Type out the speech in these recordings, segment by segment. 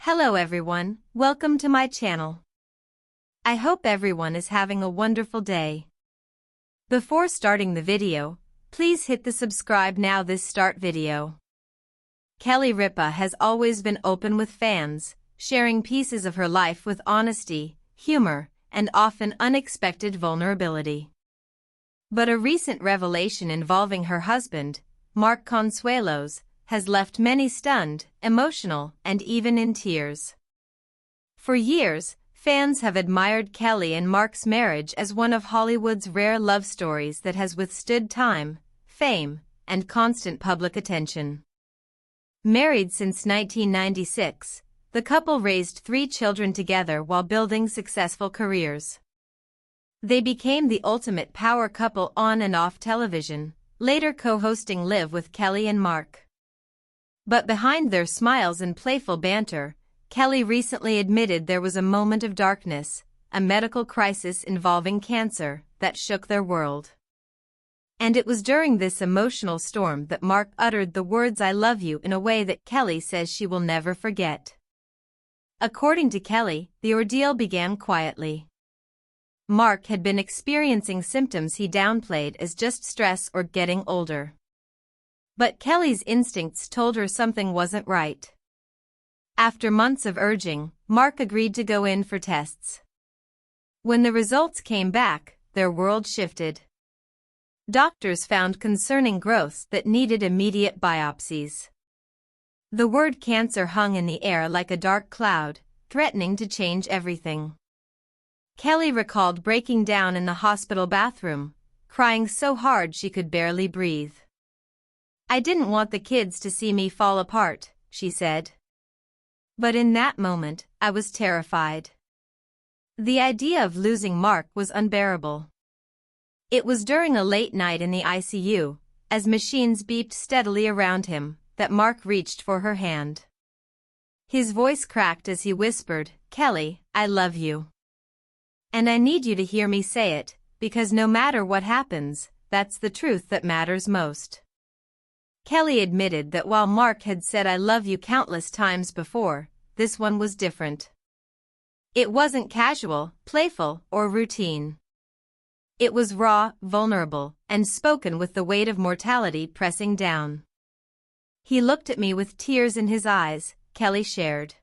Hello everyone, welcome to my channel. I hope everyone is having a wonderful day. Before starting the video, please hit the subscribe now this start video. Ripa has always been open with fans, sharing pieces of her life with honesty, humor, and often unexpected vulnerability. But a recent revelation involving her husband, Mark Consuelos, has left many stunned, emotional, and even in tears. For years, fans have admired Kelly and Mark's marriage as one of Hollywood's rare love stories that has withstood time, fame, and constant public attention. Married since 1996, the couple raised 3 children together while building successful careers. They became the ultimate power couple on and off television, later co-hosting Live with Kelly and Mark. But behind their smiles and playful banter, Kelly recently admitted there was a moment of darkness, a medical crisis involving cancer, that shook their world. And it was during this emotional storm that Mark uttered the words "I love you" in a way that Kelly says she will never forget. According to Kelly, the ordeal began quietly. Mark had been experiencing symptoms he downplayed as just stress or getting older. But Kelly's instincts told her something wasn't right. After months of urging, Mark agreed to go in for tests. When the results came back, their world shifted. Doctors found concerning growths that needed immediate biopsies. The word cancer hung in the air like a dark cloud, threatening to change everything. Kelly recalled breaking down in the hospital bathroom, crying so hard she could barely breathe. "I didn't want the kids to see me fall apart," she said. But in that moment, I was terrified. The idea of losing Mark was unbearable. It was during a late night in the ICU, as machines beeped steadily around him, that Mark reached for her hand. His voice cracked as he whispered, "Kelly, I love you. And I need you to hear me say it, because no matter what happens, that's the truth that matters most." Kelly admitted that while Mark had said "I love you" countless times before, this one was different. It wasn't casual, playful, or routine. It was raw, vulnerable, and spoken with the weight of mortality pressing down. "He looked at me with tears in his eyes," Kelly shared.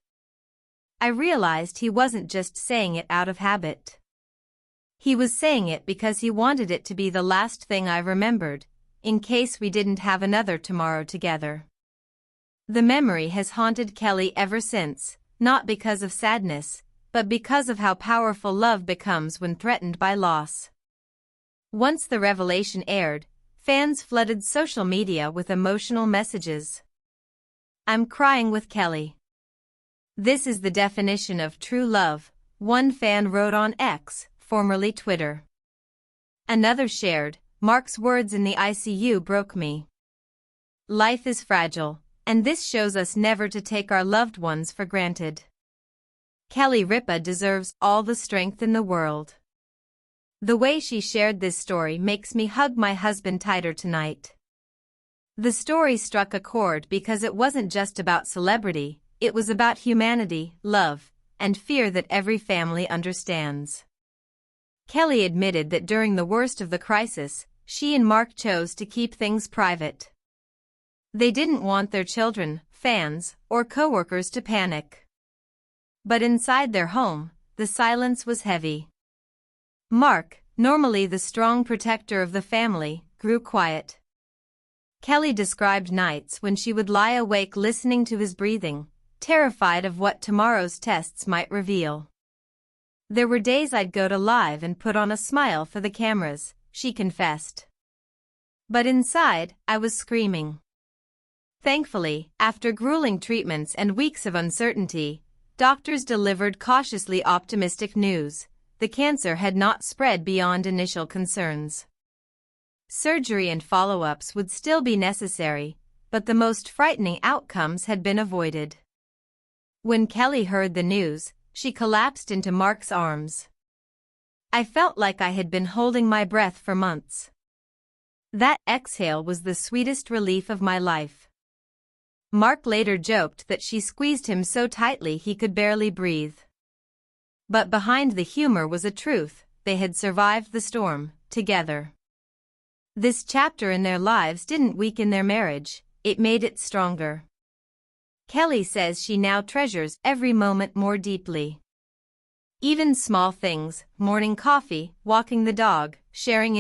"I realized he wasn't just saying it out of habit. He was saying it because he wanted it to be the last thing I remembered, in case we didn't have another tomorrow together." The memory has haunted Kelly ever since, not because of sadness, but because of how powerful love becomes when threatened by loss. Once the revelation aired, fans flooded social media with emotional messages. "I'm crying with Kelly. This is the definition of true love," one fan wrote on X, formerly Twitter. Another shared, "Mark's words in the ICU broke me. Life is fragile, and this shows us never to take our loved ones for granted. Ripa deserves all the strength in the world. The way she shared this story makes me hug my husband tighter tonight." The story struck a chord because it wasn't just about celebrity, it was about humanity, love, and fear that every family understands. Kelly admitted that during the worst of the crisis, she and Mark chose to keep things private. They didn't want their children, fans, or coworkers to panic. But inside their home, the silence was heavy. Mark, normally the strong protector of the family, grew quiet. Kelly described nights when she would lie awake listening to his breathing, terrified of what tomorrow's tests might reveal. "There were days I'd go to live and put on a smile for the cameras," she confessed. "But inside, I was screaming." Thankfully, after grueling treatments and weeks of uncertainty, doctors delivered cautiously optimistic news: the cancer had not spread beyond initial concerns. Surgery and follow-ups would still be necessary, but the most frightening outcomes had been avoided. When Kelly heard the news, she collapsed into Mark's arms. "I felt like I had been holding my breath for months. That exhale was the sweetest relief of my life." Mark later joked that she squeezed him so tightly he could barely breathe. But behind the humor was a truth: they had survived the storm, together. This chapter in their lives didn't weaken their marriage, it made it stronger. Kelly says she now treasures every moment more deeply. Even small things, morning coffee, walking the dog, sharing